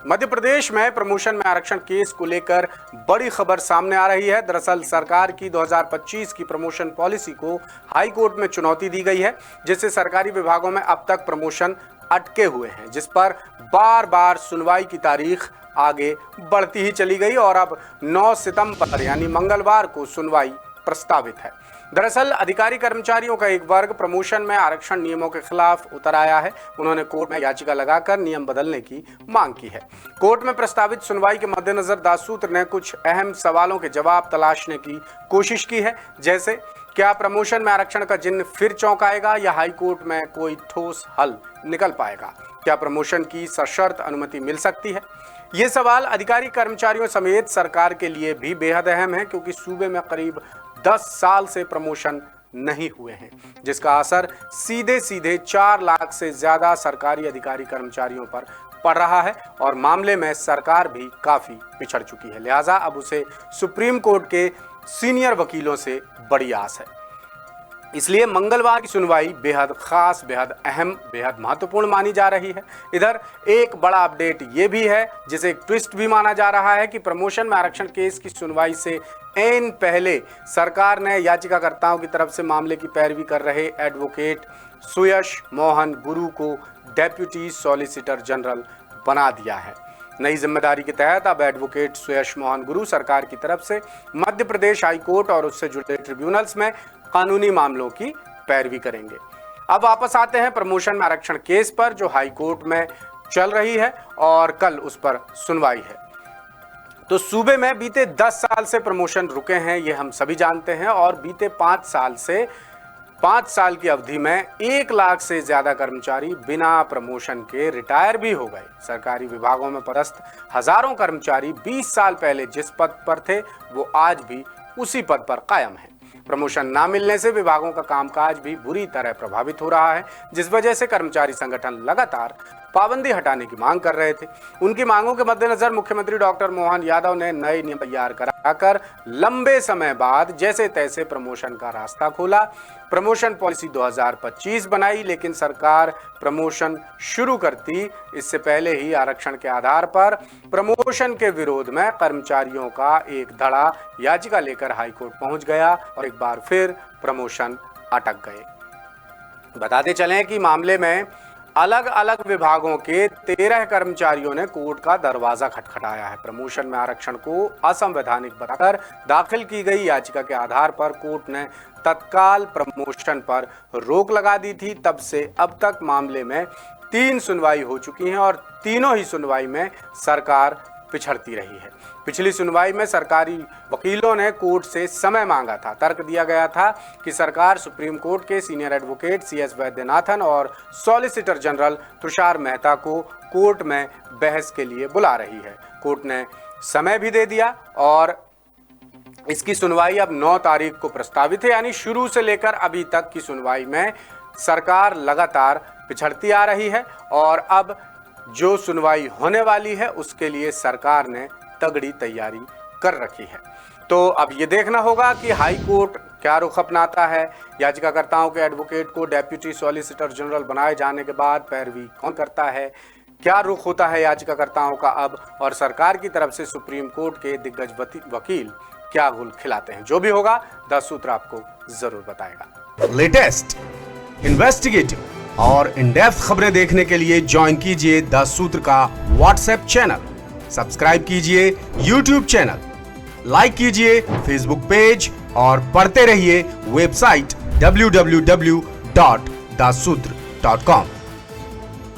मध्य प्रदेश में प्रमोशन में आरक्षण केस को लेकर बड़ी खबर सामने आ रही है। दरअसल सरकार की 2025 की प्रमोशन पॉलिसी को हाई कोर्ट में चुनौती दी गई है, जिससे सरकारी विभागों में अब तक प्रमोशन अटके हुए हैं, जिस पर बार बार सुनवाई की तारीख आगे बढ़ती ही चली गई और अब 9 सितंबर यानी मंगलवार को सुनवाई प्रस्तावित है। दरअसल अधिकारी कर्मचारियों का एक वर्ग प्रमोशन में आरक्षण नियमों के खिलाफ उतर आया है। उन्होंने कोर्ट में याचिका लगाकर नियम बदलने की मांग की है। कोर्ट में प्रस्तावित सुनवाई के मद्देनजर दाससूत्र ने कुछ अहम सवालों के जवाब तलाशने की कोशिश की है, जैसे क्या प्रमोशन में आरक्षण का जिन्न फिर चौंकाएगा या हाई कोर्ट में कोई ठोस हल निकल पाएगा? क्या प्रमोशन की सशर्त अनुमति मिल सकती है? ये सवाल अधिकारी कर्मचारियों समेत सरकार के लिए भी बेहद अहम है, क्योंकि सूबे में करीब 10 साल से प्रमोशन नहीं हुए हैं, जिसका असर सीधे सीधे 4 लाख से ज्यादा सरकारी अधिकारी कर्मचारियों पर पड़ रहा है और मामले में सरकार भी काफी पिछड़ चुकी है। लिहाजा अब उसे सुप्रीम कोर्ट के सीनियर वकीलों से बड़ी आस है। इसलिए मंगलवार की सुनवाई बेहद खास, बेहद अहम, बेहद महत्वपूर्ण मानी जा रही है। इधर एक बड़ा अपडेट ये भी है, जिसे एक ट्विस्ट भी माना जा रहा है, कि प्रमोशन में आरक्षण केस की सुनवाई से ऐन पहले सरकार ने याचिकाकर्ताओं की तरफ से मामले की पैरवी कर रहे एडवोकेट सुयश मोहन गुरु को डेप्यूटी सॉलिसिटर जनरल बना दिया है। नई जिम्मेदारी के तहत अब एडवोकेट सुयश मोहन गुरु सरकार की तरफ से मध्य प्रदेश हाई कोर्ट और उससे जुड़े ट्रिब्यूनल्स में कानूनी मामलों की पैरवी करेंगे। अब वापस आते हैं प्रमोशन में आरक्षण केस पर, जो हाई कोर्ट में चल रही है और कल उस पर सुनवाई है। तो सूबे में बीते 10 साल से प्रमोशन रुके हैं, ये हम सभी जानते हैं, और बीते 5 साल की अवधि में 1 लाख से ज्यादा कर्मचारी बिना प्रमोशन के रिटायर भी हो गए। सरकारी विभागों में पदस्थ हजारों कर्मचारी 20 साल पहले जिस पद पर थे वो आज भी उसी पद पर कायम है। प्रमोशन ना मिलने से विभागों का कामकाज भी बुरी तरह प्रभावित हो रहा है, जिस वजह से कर्मचारी संगठन लगातार पाबंदी हटाने की मांग कर रहे थे। उनकी मांगों के मद्देनजर मुख्यमंत्री डॉक्टर मोहन यादव ने नए नियम तैयार कराकर लंबे समय बाद जैसे तैसे प्रमोशन का रास्ता खोला। प्रमोशन पॉलिसी 2025 बनाई, लेकिन सरकार प्रमोशन शुरू करती इससे पहले ही आरक्षण के आधार पर प्रमोशन के विरोध में कर्मचारियों का एक धड़ा याचिका लेकर हाईकोर्ट पहुंच गया और एक बार फिर प्रमोशन अटक गए। बताते चलें कि मामले में अलग अलग विभागों के 13 कर्मचारियों ने कोर्ट का दरवाजा खटखटाया है। प्रमोशन में आरक्षण को असंवैधानिक बताकर दाखिल की गई याचिका के आधार पर कोर्ट ने तत्काल प्रमोशन पर रोक लगा दी थी। तब से अब तक मामले में 3 सुनवाई हो चुकी हैं और तीनों ही सुनवाई में सरकार पिछड़ती रही है। पिछली सुनवाई में सरकारी वकीलों ने कोर्ट से समय मांगा था। तर्क दिया गया था कि सरकार सुप्रीम कोर्ट के सीनियर एडवोकेट CS वैद्यनाथन और सॉलिसिटर जनरल तुषार मेहता को कोर्ट में बहस के लिए बुला रही है। कोर्ट ने समय भी दे दिया और इसकी सुनवाई अब 9 तारीख को प्रस्तावित है, यानी शुरू से लेकर अभी तक की सुनवाई में सरकार लगातार पिछड़ती आ रही है और अब जो सुनवाई होने वाली है उसके लिए सरकार ने तगड़ी तैयारी कर रखी है। तो अब ये देखना होगा कि हाई कोर्ट क्या रुख अपनाता है। याचिकाकर्ताओं के एडवोकेट को डेप्यूटी सॉलिसिटर जनरल बनाए जाने के बाद पैरवी कौन करता है, क्या रुख होता है याचिकाकर्ताओं का अब, और सरकार की तरफ से सुप्रीम कोर्ट के दिग्गज वकील क्या गुल खिलाते हैं। जो भी होगा दाससूत्र आपको जरूर बताएगा। लेटेस्ट, इन्वेस्टिगेटिव और इन डेप्थ खबरें देखने के लिए ज्वाइन कीजिए दाससूत्र का व्हाट्सएप चैनल, सब्सक्राइब कीजिए यूट्यूब चैनल, लाइक कीजिए फेसबुक पेज और पढ़ते रहिए वेबसाइट www.dassutra.com।